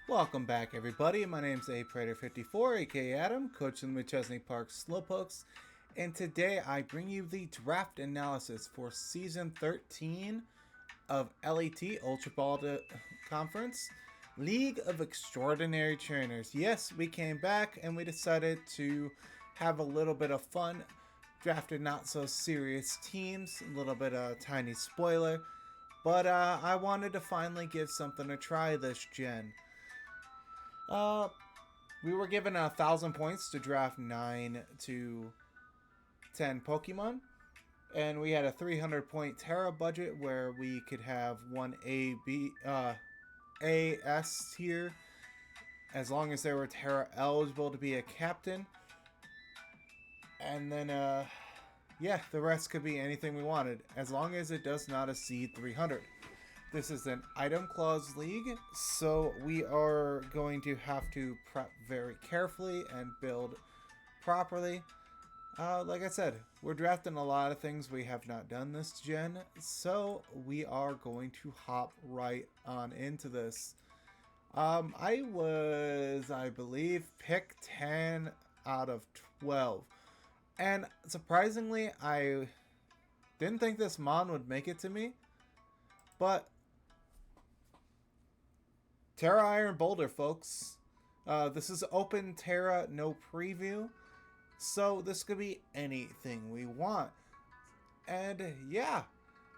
Welcome back, everybody. My name's A Prater54, aka Adam, coach in the McChesney Park Slowpokes, and today I bring you the draft analysis for Season 13 of LET Ultra Ball Conference League of Extraordinary Trainers. Yes, we came back and we decided to have a little bit of fun. Drafted not so serious teams, a little bit of tiny spoiler, but I wanted to finally give something a try this gen. Uh, we were given 1,000 points to draft 9 to 10 Pokemon, and we had a 300 point Terra budget where we could have one AS tier as long as they were Terra eligible to be a captain, and then yeah, the rest could be anything we wanted as long as it does not exceed 300. This is an item clause league, so we are going to have to prep very carefully and build properly. Like I said, we're drafting a lot of things we have not done this gen, so we are going to hop right on into this. I was, I believe, pick 10 out of 12. And surprisingly, I didn't think this Mon would make it to me, but Terra Iron Boulder, folks. This is open Terra, no preview. So this could be anything we want. And yeah,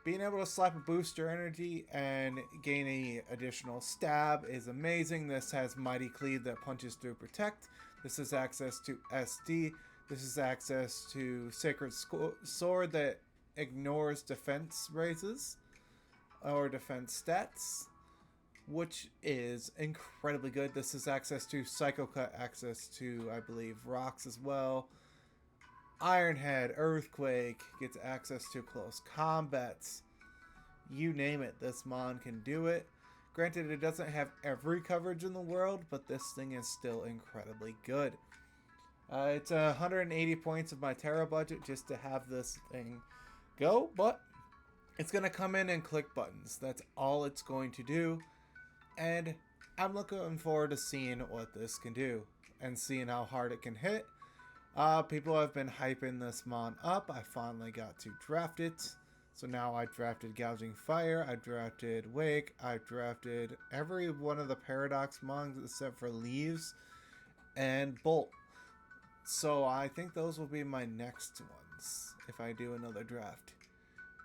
being able to slap a booster energy and gain any additional stab is amazing. This has Mighty Cleave that punches through Protect. This is access to SD. This is access to Sacred Sword that ignores defense raises or defense stats, which is incredibly good. This is access to Psycho Cut, access to, I believe, rocks as well. Iron Head, Earthquake, gets access to close combats. You name it, this Mon can do it. Granted, it doesn't have every coverage in the world, but this thing is still incredibly good. It's 180 points of my Terra budget just to have this thing go, but it's going to come in and click buttons. That's all it's going to do. And I'm looking forward to seeing what this can do and seeing how hard it can hit. People have been hyping this Mon up. I finally got to draft it. So now I drafted Gouging Fire, I drafted Wake, I drafted every one of the Paradox Mons except for Leaves and Bolt. So I think those will be my next ones if I do another draft.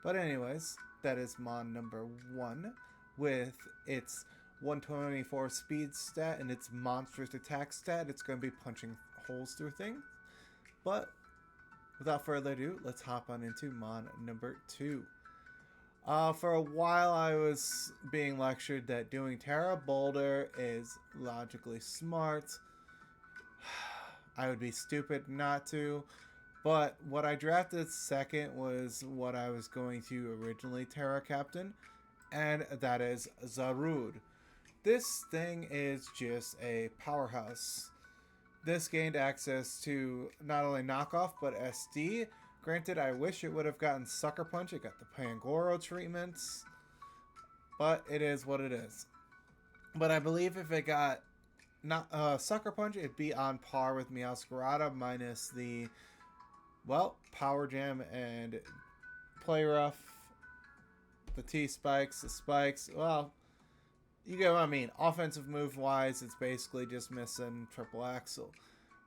But anyways, that is Mon number 1 with its 124 speed stat and its monstrous attack stat. It's going to be punching holes through things. But without further ado, let's hop on into Mon number 2. For a while I was being lectured that doing Terra Boulder is logically smart. I would be stupid not to. But what I drafted second was what I was going to originally Terra Captain, and that is Zarude. This thing is just a powerhouse. This gained access to not only knockoff but SD. Granted, I wish it would have gotten Sucker Punch. It got the Pangoro treatments, but it is what it is. But I believe if it got not Sucker Punch, it'd be on par with Meowscarada minus the, well, Power Jam and Play Rough, the T-Spikes, the Spikes. Well, you get what I mean. Offensive move wise, it's basically just missing Triple Axle.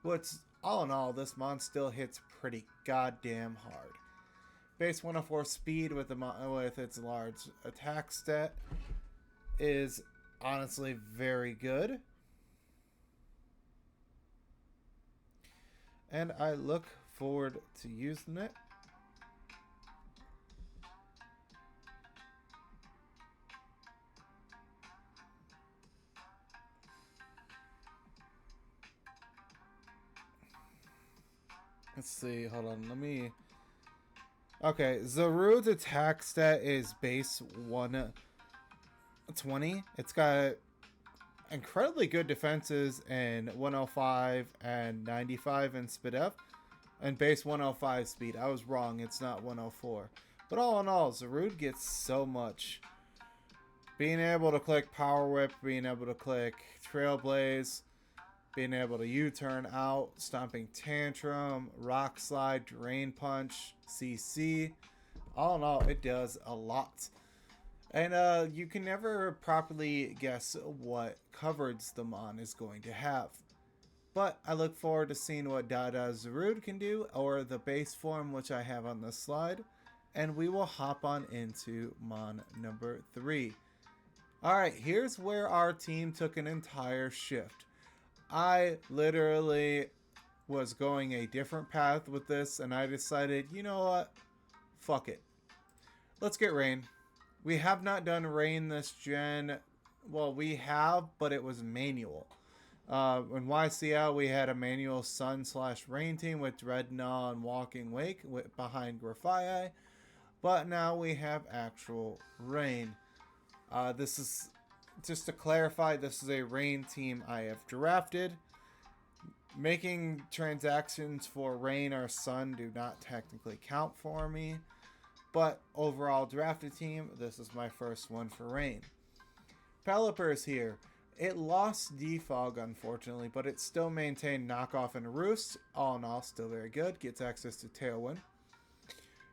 Which, all in all, this Mon still hits pretty goddamn hard. Base 104 speed with its large attack stat is honestly very good. And I look forward to using it. Let's see, hold on, let me... Okay, Zarude's attack stat is base 120. It's got incredibly good defenses in 105 and 95 in Speed F, and base 105 speed. I was wrong, it's not 104. But all in all, Zarude gets so much Being able to click Power Whip, being able to click Trailblaze, being able to U-turn out, Stomping Tantrum, Rock Slide, Drain Punch, CC. All in all, it does a lot. And you can never properly guess what coverage the Mon is going to have. But I look forward to seeing what Dada Zarude can do, or the base form which I have on this slide. And we will hop on into Mon number 3. Alright, here's where our team took an entire shift. I literally was going a different path with this, and I decided, you know what? Fuck it. Let's get Rain. We have not done Rain this gen. Well, we have, but it was manual. In YCL, we had a manual Sun/Rain team with Dreadnought and Walking Wake behind Grafii. But now we have actual Rain. This is, just to clarify, this is a Rain team I have drafted. Making transactions for Rain or Sun do not technically count for me. But overall drafted team, this is my first one for Rain. Pelipper is here. It lost Defog, unfortunately, but it still maintained Knockoff and Roost. All in all, still very good. Gets access to Tailwind.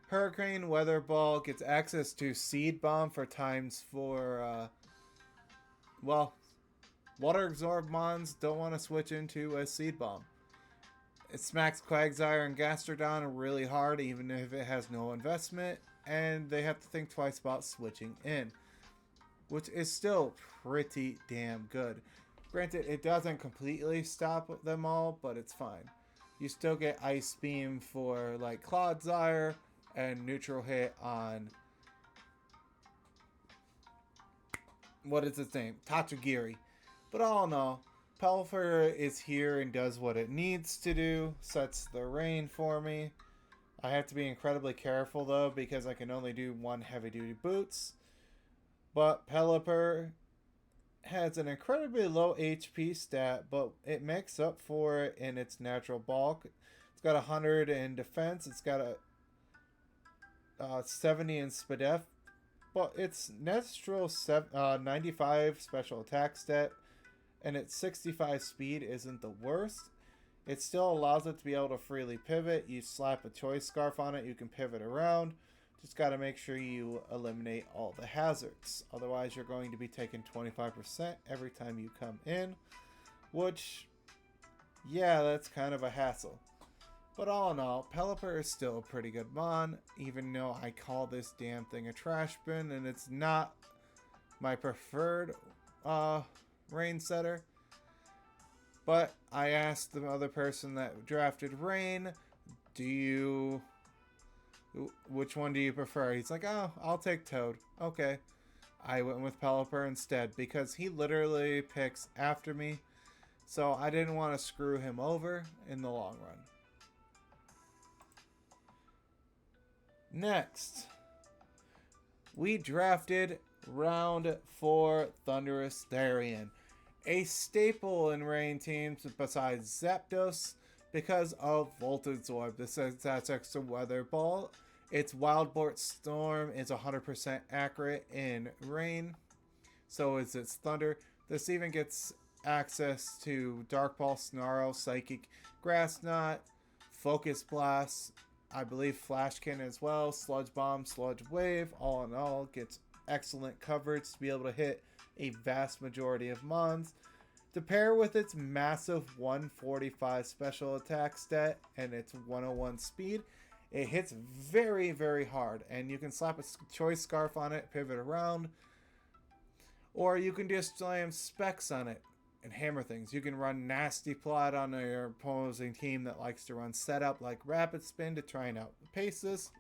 Hurricane, Weather Ball, gets access to Seed Bomb for times for, well, Water Absorb Mons don't want to switch into a Seed Bomb. It smacks Quagsire and Gastrodon really hard, even if it has no investment, and they have to think twice about switching in, which is still pretty damn good. Granted, it doesn't completely stop them all, but it's fine. You still get Ice Beam for, like, Clodsire, and neutral hit on, what is its name? Tatsugiri. But all in all, Pelipper is here and does what it needs to do. Sets the Rain for me. I have to be incredibly careful though, because I can only do one heavy duty boots. But Pelipper has an incredibly low HP stat, but it makes up for it in its natural bulk. It's got 100 in defense. It's got a 70 in Spadef, but its natural 95 special attack stat and its 65 speed isn't the worst. It still allows it to be able to freely pivot. You slap a choice scarf on it, you can pivot around. Just got to make sure you eliminate all the hazards. Otherwise, you're going to be taking 25% every time you come in, which, yeah, that's kind of a hassle. But all in all, Pelipper is still a pretty good mon, even though I call this damn thing a trash bin, and it's not my preferred Rain setter. But I asked the other person that drafted Rain, which one do you prefer? He's like, oh, I'll take Toad. Okay. I went with Pelipper instead, because he literally picks after me, so I didn't want to screw him over in the long run. Next, we drafted round 4 Thunderous Therian, a staple in Rain teams besides Zapdos because of Voltage Orb. That's extra Weather Ball. Its Wild Bolt Storm is 100% accurate in Rain, so is its Thunder. This even gets access to Dark Ball, Snarl, Psychic, Grass Knot, Focus Blast, I believe Flash Cannon as well, Sludge Bomb, Sludge Wave. All in all, gets excellent coverage to be able to hit a vast majority of mons. To pair with its massive 145 special attack stat and its 101 speed, it hits very, very hard. And you can slap a choice scarf on it, pivot around, or you can just slam specs on it and hammer things. You can run Nasty Plot on your opposing team that likes to run setup like Rapid Spin to try and outpace this.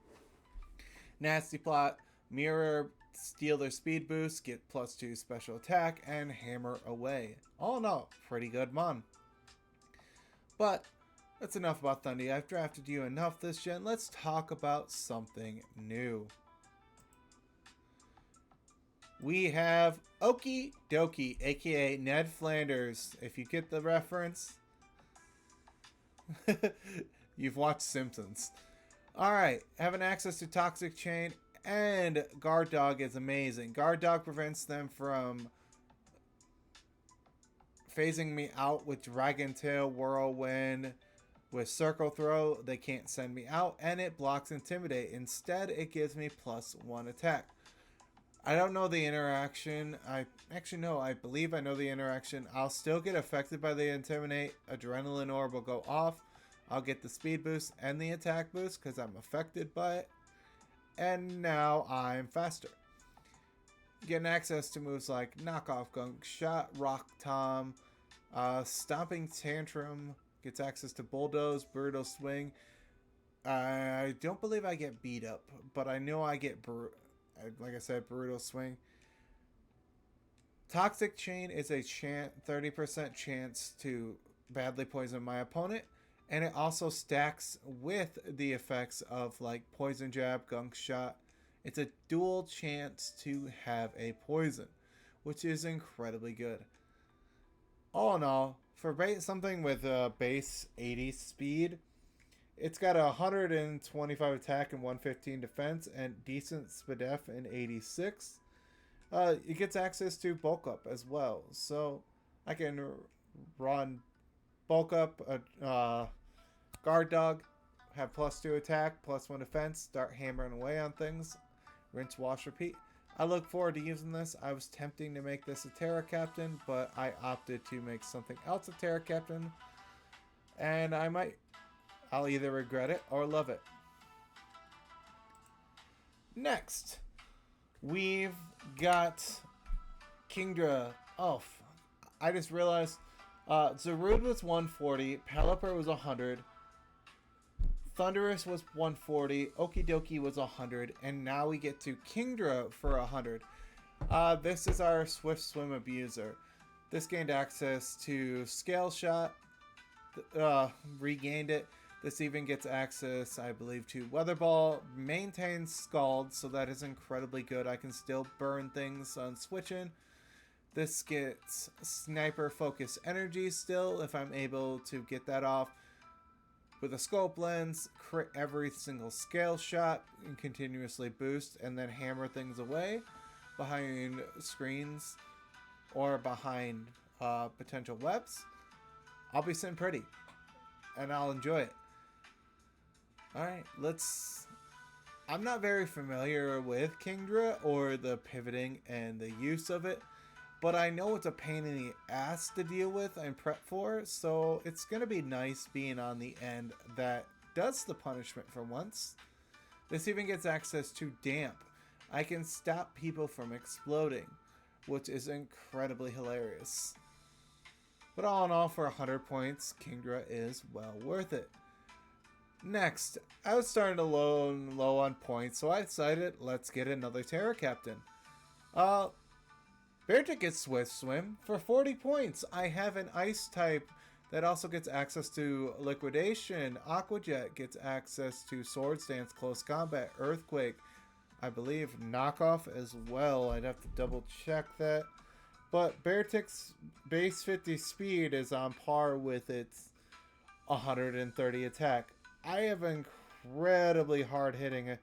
Nasty Plot, Mirror, steal their speed boost, get +2 special attack, and hammer away. All in all, pretty good mon. But that's enough about Thundy. I've drafted you enough this gen. Let's talk about something new. We have Okie Dokie, aka Ned Flanders. If you get the reference, you've watched Simpsons. Alright, having access to Toxic Chain And Guard Dog is amazing. Guard Dog prevents them from phasing me out with Dragon Tail, Whirlwind, with Circle Throw. They can't send me out, and it blocks Intimidate. Instead, it gives me +1 attack. I don't know the interaction. I believe I know the interaction. I'll still get affected by the Intimidate. Adrenaline Orb will go off. I'll get the speed boost and the attack boost because I'm affected by it. And now I'm faster. Getting access to moves like Knockoff Gunk Shot, Rock Tom, Stomping Tantrum, gets access to Bulldoze, Brutal Swing. I don't believe I get beat up, but I know I get, like I said, Brutal Swing. Toxic Chain is a 30% chance to badly poison my opponent, and it also stacks with the effects of like Poison Jab, Gunk Shot. It's a dual chance to have a poison, which is incredibly good. All in all, for something with a base 80 speed, it's got a 125 attack and 115 defense and decent SPDF in 86. It gets access to bulk up as well, so I can run bulk up, Guard Dog, have +2 attack, +1 defense, start hammering away on things, rinse, wash, repeat. I look forward to using this. I was tempting to make this a Terra Captain, but I opted to make something else a Terra Captain, and I'll either regret it or love it. Next, we've got Kingdra. Oh, I just realized Zarude was 140, Pelipper was 100, Thundurus was 140, Okidoki was 100, and now we get to Kingdra for 100. This is our Swift Swim Abuser. This gained access to Scale Shot, regained it. This even gets access, I believe, to Weather Ball, maintains Scald, so that is incredibly good. I can still burn things on switching. This gets Sniper Focus Energy still, if I'm able to get that off. With a Scope Lens, crit every single Scale Shot, and continuously boost, and then hammer things away behind screens or behind potential webs. I'll be sitting pretty, and I'll enjoy it. Alright, I'm not very familiar with Kingdra or the pivoting and the use of it, but I know it's a pain in the ass to deal with and prep for, so it's going to be nice being on the end that does the punishment for once. This even gets access to Damp. I can stop people from exploding, which is incredibly hilarious. But all in all, for 100 points, Kingdra is well worth it. Next, I was starting to low on points, so I decided let's get another Terra Captain. Beartic gets Swift Swim for 40 points. I have an Ice type that also gets access to Liquidation. Aqua Jet gets access to Sword Stance, Close Combat, Earthquake, I believe Knockoff as well. I'd have to double check that. But Beartic's base 50 speed is on par with its 130 attack. I have incredibly hard hitting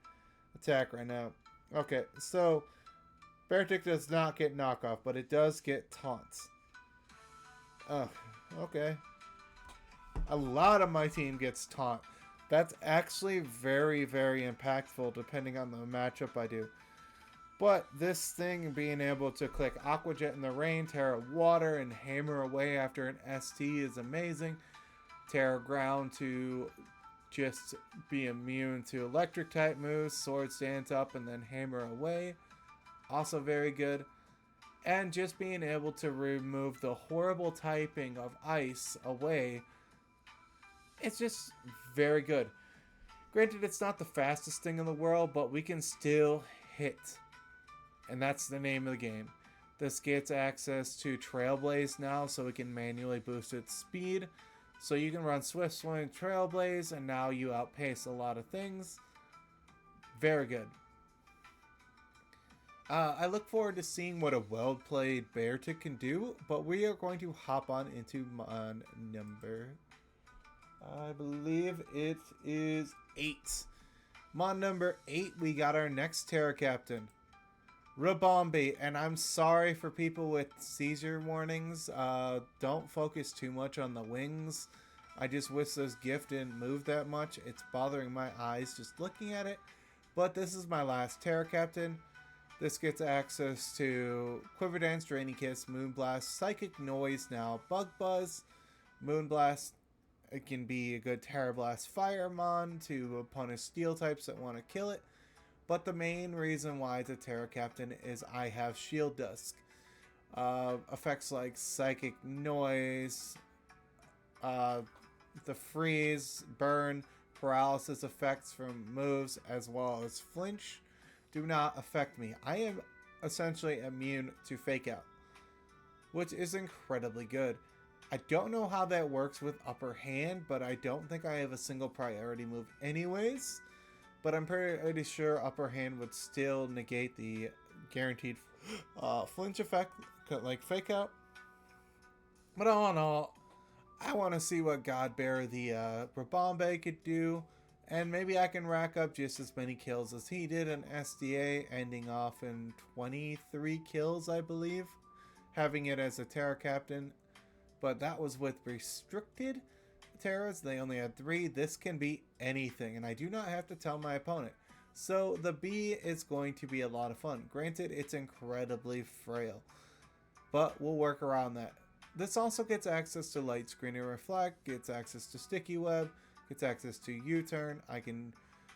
attack right now. Okay, so Beartic does not get knockoff, but it does get taunts. Oh, okay. A lot of my team gets taunt. That's actually very, very impactful depending on the matchup I do. But this thing being able to click Aqua Jet in the rain, Terra Water, and hammer away after an ST is amazing. Terra Ground to just be immune to electric type moves, Sword Stance up and then hammer away. Also very good. And just being able to remove the horrible typing of ice away. It's just very good. Granted, it's not the fastest thing in the world, but we can still hit. And that's the name of the game. This gets access to Trailblaze now, so we can manually boost its speed. So you can run Swift Swing, Trailblaze, and now you outpace a lot of things. Very good. I look forward to seeing what a well-played Beartic can do, but we are going to hop on into mon number, I believe it is 8. Mon number 8, we got our next Terra Captain. Rabombi, and I'm sorry for people with seizure warnings. Don't focus too much on the wings. I just wish this gift didn't move that much. It's bothering my eyes just looking at it. But this is my last Terra Captain. This gets access to Quiver Dance, Draining Kiss, Moonblast, Psychic Noise now, Bug Buzz, Moonblast. It can be a good Terra Blast Firemon to punish Steel types that want to kill it. But the main reason why it's a Terra Captain is I have Shield Dusk. Effects like Psychic Noise, the Freeze, Burn, Paralysis effects from moves, as well as Flinch, do not affect me. I am essentially immune to Fake Out, which is incredibly good. I don't know how that works with Upper Hand, but I don't think I have a single priority move anyways. But I'm pretty sure Upper Hand would still negate the guaranteed flinch effect, like Fake Out. But all in all, I want to see what Godbearer the Rabombe could do. And maybe I can rack up just as many kills as he did in SDA, ending off in 23 kills, I believe. Having it as a Terra Captain. But that was with restricted Terras. They only had 3. This can be anything, and I do not have to tell my opponent. So the B is going to be a lot of fun. Granted, it's incredibly frail, but we'll work around that. This also gets access to Light Screen and Reflect, gets access to Sticky Web, gets access to U-Turn. I can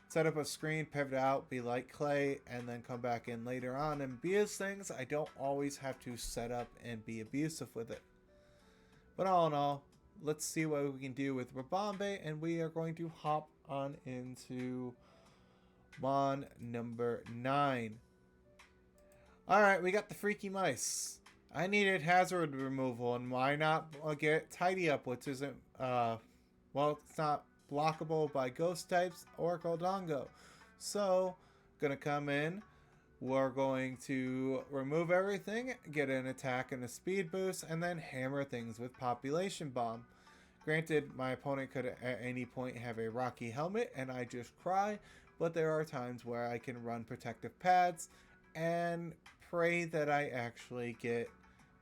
set up a screen, pivot out, be Light Clay, and then come back in later on and abuse things. I don't always have to set up and be abusive with it. But all in all, let's see what we can do with Rabombe, and we are going to hop on into Mon number 9. Alright, we got the Freaky Mice. I needed hazard removal, and why not get Tidy Up, which isn't, well, it's not blockable by ghost types or Goldongo. So, gonna come in. We're going to remove everything, get an attack and a speed boost, and then hammer things with Population Bomb. Granted, my opponent could at any point have a Rocky Helmet and I just cry, but there are times where I can run Protective Pads and pray that I actually get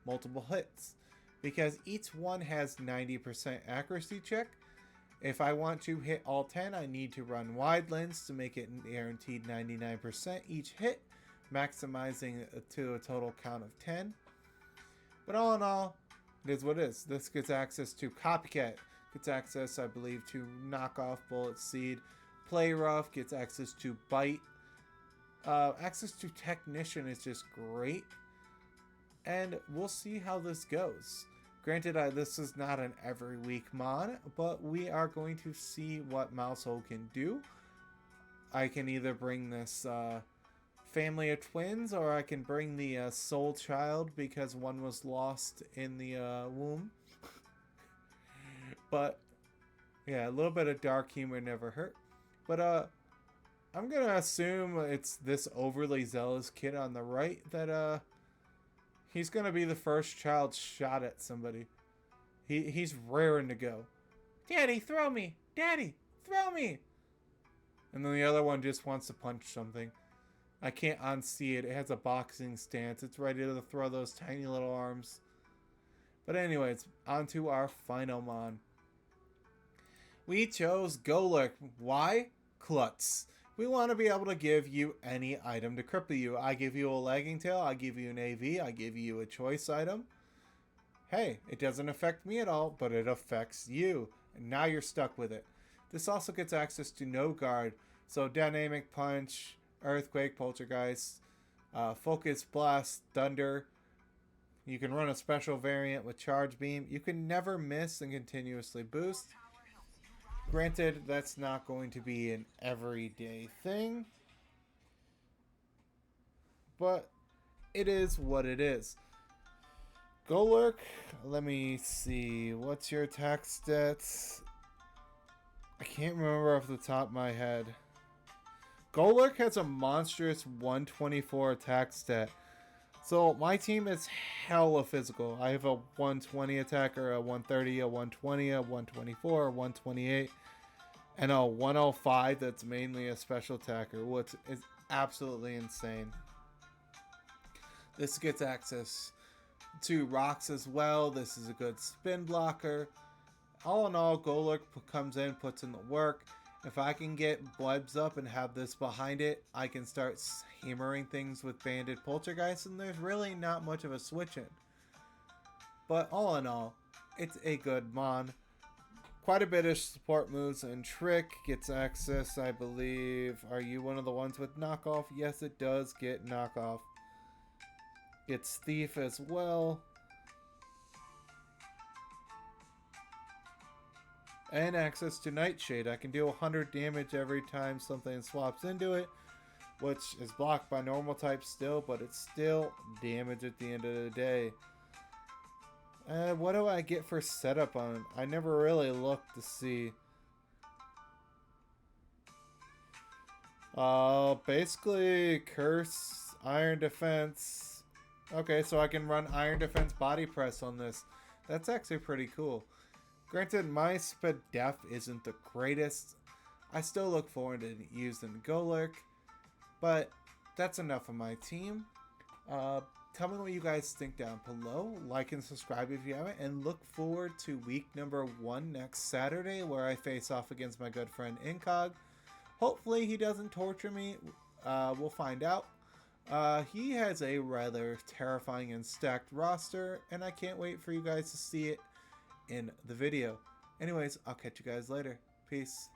multiple hits. Because each one has 90% accuracy check. If I want to hit all 10, I need to run Wide Lens to make it guaranteed 99% each hit, maximizing to a total count of 10. But all in all, it is what it is. This gets access to Copycat, gets access, I believe, to Knockoff, Bullet Seed. Play Rough gets access to Bite. Access to Technician is just great. And we'll see how this goes. Granted, this is not an every week mod, but we are going to see what Mousehole can do. I can either bring this family of twins, or I can bring the soul child because one was lost in the womb. But yeah, a little bit of dark humor never hurt. But I'm gonna assume it's this overly zealous kid on the right that he's gonna be the first child shot at somebody. He's raring to go. Daddy, throw me! Daddy, throw me! And then the other one just wants to punch something. I can't unsee it. It has a boxing stance. It's ready to throw those tiny little arms. But anyways, on to our final mon. We chose Golurk. Why? Klutz. We want to be able to give you any item to cripple you. I give you a Lagging Tail. I give you an AV. I give you a choice item. Hey, it doesn't affect me at all, but it affects you. And now you're stuck with it. This also gets access to no guard. So Dynamic Punch, Earthquake, Poltergeist, Focus Blast, Thunder. You can run a special variant with Charge Beam. You can never miss and continuously boost. Granted, that's not going to be an everyday thing, but it is what it is. Golurk, let me see. What's your attack stats? I can't remember off the top of my head. Golurk has a monstrous 124 attack stat. So my team is hella physical. I have a 120 attacker, a 130, a 120, a 124, a 128. and a 105 that's mainly a special attacker, which is absolutely insane. This gets access to rocks as well. This is a good spin blocker. All in all, Golurk comes in, puts in the work. If I can get Blebs up and have this behind it, I can start hammering things with Banded Poltergeist, and there's really not much of a switch in. But all in all, it's a good mon. Quite a bit of support moves, and Trick gets access, I believe. Are you one of the ones with knockoff? Yes, it does get knockoff. Gets Thief as well. And access to Nightshade. I can deal 100 damage every time something swaps into it, which is blocked by normal type still, but it's still damage at the end of the day. What do I get for setup on it? I never really looked to see. Basically Curse, Iron Defense. Okay, so I can run Iron Defense Body Press on this. That's actually pretty cool. Granted, my Spadef isn't the greatest. I still look forward to using Golurk, but that's enough of my team. Tell me what you guys think down below. Like and subscribe if you haven't, and look forward to week number 1 next Saturday, where I face off against my good friend Incog. Hopefully he doesn't torture me. We'll find out. He has a rather terrifying and stacked roster, and I can't wait for you guys to see it in the video. Anyways, I'll catch you guys later. Peace.